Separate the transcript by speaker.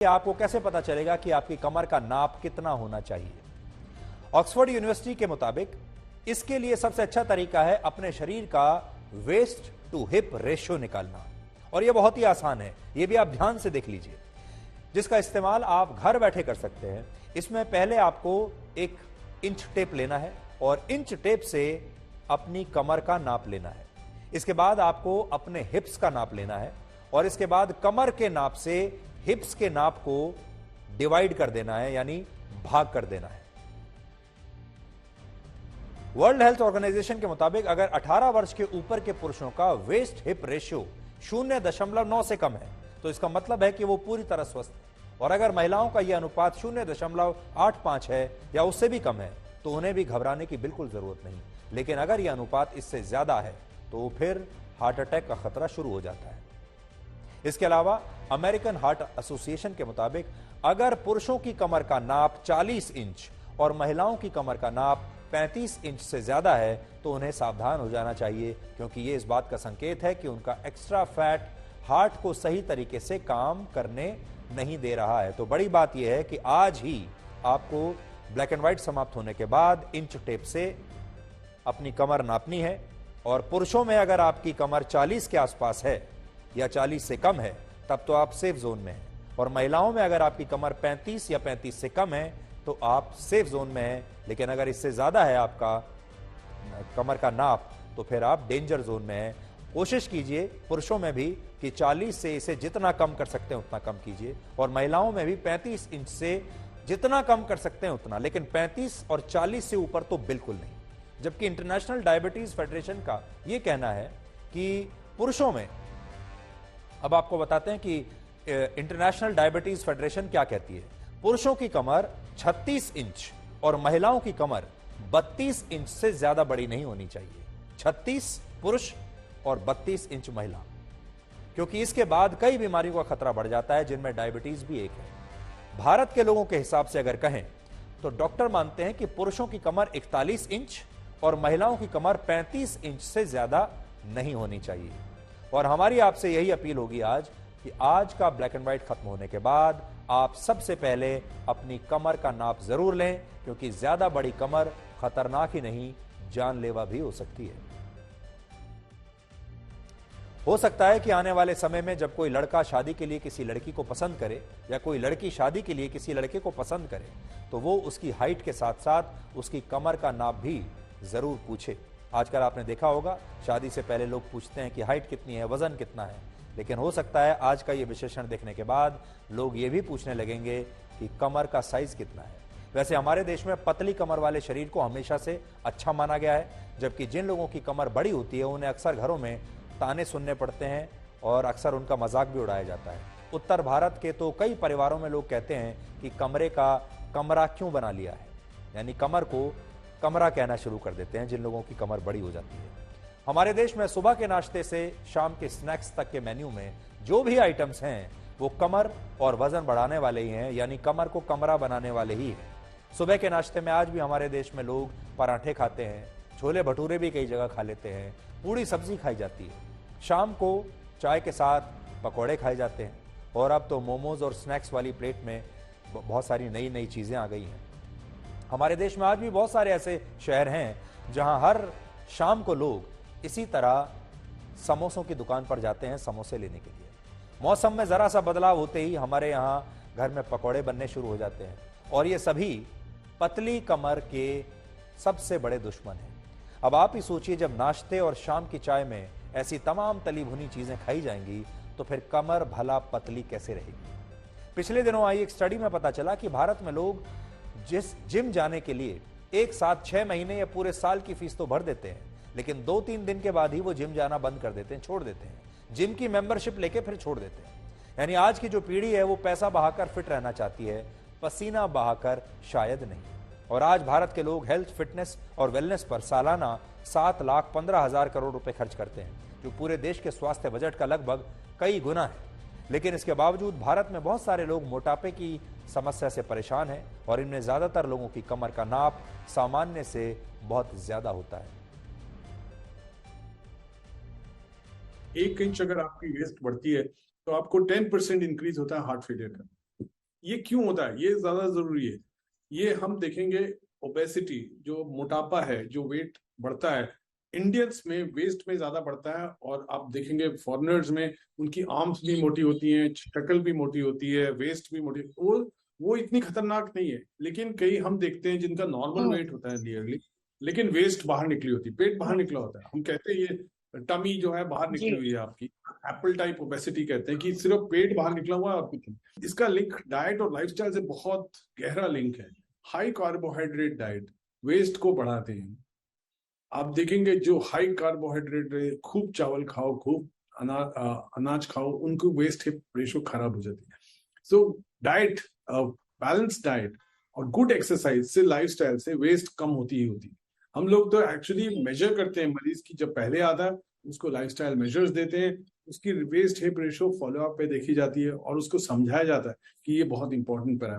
Speaker 1: कि आपको कैसे पता चलेगा कि आपकी कमर का नाप कितना होना चाहिए। ऑक्सफोर्ड यूनिवर्सिटी के मुताबिक इसके लिए सबसे अच्छा तरीका है अपने शरीर का वेस्ट टू हिप रेशियो निकालना, और यह बहुत ही आसान है, यह भी आप ध्यान से देख लीजिए, जिसका इस्तेमाल आप घर बैठे कर सकते हैं। इसमें पहले आपको एक इंच टेप लेना है और इंच टेप से अपनी कमर का नाप लेना है। इसके बाद आपको अपने हिप्स का नाप लेना है और इसके बाद कमर के नाप से हिप्स के नाप को डिवाइड कर देना है, यानी भाग कर देना है। वर्ल्ड हेल्थ ऑर्गेनाइजेशन के मुताबिक अगर 18 वर्ष के ऊपर के पुरुषों का वेस्ट हिप रेशियो 0.9 से कम है तो इसका मतलब है कि वो पूरी तरह स्वस्थ है, और अगर महिलाओं का यह अनुपात 0.85 है या उससे भी कम है तो उन्हें भी घबराने की बिल्कुल जरूरत नहीं। लेकिन अगर यह अनुपात इससे ज्यादा है तो फिर हार्ट अटैक का खतरा शुरू हो जाता है। इसके अलावा अमेरिकन हार्ट एसोसिएशन के मुताबिक अगर पुरुषों की कमर का नाप 40 इंच और महिलाओं की कमर का नाप 35 इंच से ज्यादा है तो उन्हें सावधान हो जाना चाहिए, क्योंकि यह इस बात का संकेत है कि उनका एक्स्ट्रा फैट हार्ट को सही तरीके से काम करने नहीं दे रहा है। तो बड़ी बात यह है कि आज ही आपको ब्लैक एंड व्हाइट समाप्त होने के बाद इंच टेप से अपनी कमर नापनी है, और पुरुषों में अगर आपकी कमर 40 के आसपास है या 40 से कम है तब तो आप सेफ जोन में हैं, और महिलाओं में अगर आपकी कमर 35 या 35 से कम है तो आप सेफ जोन में हैं। लेकिन अगर इससे ज्यादा है आपका कमर का नाप तो फिर आप डेंजर जोन में हैं। कोशिश कीजिए पुरुषों में भी कि 40 से इसे जितना कम कर सकते हैं उतना कम कीजिए, और महिलाओं में भी 35 इंच से जितना कम कर सकते हैं उतना, लेकिन 35 और 40 से ऊपर तो बिल्कुल नहीं। जबकि इंटरनेशनल डायबिटीज फेडरेशन का यह कहना है कि पुरुषों में, अब आपको बताते हैं कि इंटरनेशनल डायबिटीज फेडरेशन क्या कहती है। पुरुषों की कमर 36 इंच और महिलाओं की कमर 32 इंच से ज्यादा बड़ी नहीं होनी चाहिए। 36 पुरुष और 32 इंच महिला, क्योंकि इसके बाद कई बीमारियों का खतरा बढ़ जाता है, जिनमें डायबिटीज भी एक है। भारत के लोगों के हिसाब से अगर कहें तो डॉक्टर मानते हैं कि पुरुषों की कमर 41 इंच और महिलाओं की कमर 35 इंच से ज्यादा नहीं होनी चाहिए। और हमारी आपसे यही अपील होगी आज कि आज का ब्लैक एंड व्हाइट खत्म होने के बाद आप सबसे पहले अपनी कमर का नाप जरूर लें, क्योंकि ज्यादा बड़ी कमर खतरनाक ही नहीं जानलेवा भी हो सकती है। हो सकता है कि आने वाले समय में जब कोई लड़का शादी के लिए किसी लड़की को पसंद करे या कोई लड़की शादी के लिए किसी लड़के को पसंद करे तो वो उसकी हाइट के साथ साथ उसकी कमर का नाप भी जरूर पूछे। आजकल आपने देखा होगा शादी से पहले लोग पूछते हैं कि हाइट कितनी है, वजन कितना है, लेकिन हो सकता है आज का ये विशेषण देखने के बाद लोग ये भी पूछने लगेंगे कि कमर का साइज कितना है। वैसे हमारे देश में पतली कमर वाले शरीर को हमेशा से अच्छा माना गया है, जबकि जिन लोगों की कमर बड़ी होती है उन्हें अक्सर घरों में ताने सुनने पड़ते हैं और अक्सर उनका मजाक भी उड़ाया जाता है। उत्तर भारत के तो कई परिवारों में लोग कहते हैं कि कमरे का कमरा क्यों बना लिया है, यानी कमर को कमरा कहना शुरू कर देते हैं जिन लोगों की कमर बड़ी हो जाती है। हमारे देश में सुबह के नाश्ते से शाम के स्नैक्स तक के मेन्यू में जो भी आइटम्स हैं वो कमर और वजन बढ़ाने वाले ही हैं, यानी कमर को कमरा बनाने वाले ही हैं। सुबह के नाश्ते में आज भी हमारे देश में लोग पराठे खाते हैं, छोले भटूरे भी कई जगह खा लेते हैं, पूड़ी सब्जी खाई जाती है, शाम को चाय के साथ पकौड़े खाए जाते हैं, और अब तो मोमोज और स्नैक्स वाली प्लेट में बहुत सारी नई नई चीजें आ गई हैं। हमारे देश में आज भी बहुत सारे ऐसे शहर हैं जहां हर शाम को लोग इसी तरह समोसों की दुकान पर जाते हैं समोसे लेने के लिए। मौसम में जरा सा बदलाव होते ही हमारे यहाँ घर में पकौड़े बनने शुरू हो जाते हैं, और ये सभी पतली कमर के सबसे बड़े दुश्मन हैं। अब आप ही सोचिए, जब नाश्ते और शाम की चाय में ऐसी तमाम तली भुनी चीजें खाई जाएंगी तो फिर कमर भला पतली कैसे रहेगी। पिछले दिनों आई एक स्टडी में पता चला कि भारत में लोग जिस जिम जाने के लिए एक साथ 6 महीने या पूरे साल की फीस तो भर देते हैं, लेकिन 2-3 दिन के बाद ही वो जिम जाना बंद कर देते हैं, छोड़ देते हैं। जिम की मेंबरशिप लेके फिर छोड़ देते हैं। यानी आज की जो पीढ़ी है वो पैसा बहाकर फिट रहना चाहती है, पसीना बहाकर शायद नहीं। और आज भारत के लोग हेल्थ, फिटनेस और वेलनेस पर सालाना 7,15,000 करोड़ रुपए खर्च करते हैं, जो पूरे देश के स्वास्थ्य बजट का लगभग कई गुना है। लेकिन इसके बावजूद भारत में बहुत सारे लोग मोटापे की समस्या से परेशान हैं, और इनमें ज्यादातर लोगों की कमर का नाप सामान्य से बहुत ज्यादा होता है।
Speaker 2: 1 इंच अगर आपकी वेस्ट बढ़ती है तो आपको 10% इंक्रीज होता है हार्ट फेलियर का। ये क्यों होता है, ये ज्यादा जरूरी है। ये हम देखेंगे ओबेसिटी, जो मोटापा है, जो वेट बढ़ता है, इंडियंस में वेस्ट में ज्यादा बढ़ता है। और आप देखेंगे फॉरेनर्स में उनकी आर्म्स भी मोटी होती हैं, शक्ल भी मोटी होती है, वेस्ट भी मोटी, वो इतनी खतरनाक नहीं है। लेकिन कई हम देखते हैं जिनका नॉर्मल
Speaker 3: हम्म।
Speaker 2: वेट होता है नियरली, लेकिन वेस्ट बाहर निकली होती है, पेट बाहर
Speaker 3: हम्म।
Speaker 2: निकला होता है। हम कहते हैं ये टमी जो है बाहर
Speaker 3: जी।
Speaker 2: निकली हुई है आपकी, एप्पल टाइप ओबेसिटी कहते हैं, कि सिर्फ पेट बाहर निकला हुआ है और कुछ नहीं। इसका लिंक डाइट और लाइफस्टाइल से बहुत गहरा लिंक है। हाई कार्बोहाइड्रेट डाइट वेस्ट को बढ़ाते हैं। आप देखेंगे जो हाई कार्बोहाइड्रेट, खूब चावल खाओ, खूब अनाज खाओ, उनको वेस्ट रेशो खराब हो जाती है। सो डाइट, बैलेंस डाइट और गुड एक्सरसाइज से, लाइफस्टाइल से वेस्ट कम होती ही होती है। हम लोग तो एक्चुअली मेजर करते हैं मरीज की, जब पहले आता है उसको लाइफस्टाइल मेजर्स देते हैं, उसकी waist hip ratio follow up पे देखी जाती है और उसको समझाया जाता है कि ये बहुत इंपॉर्टेंट पैरामीटर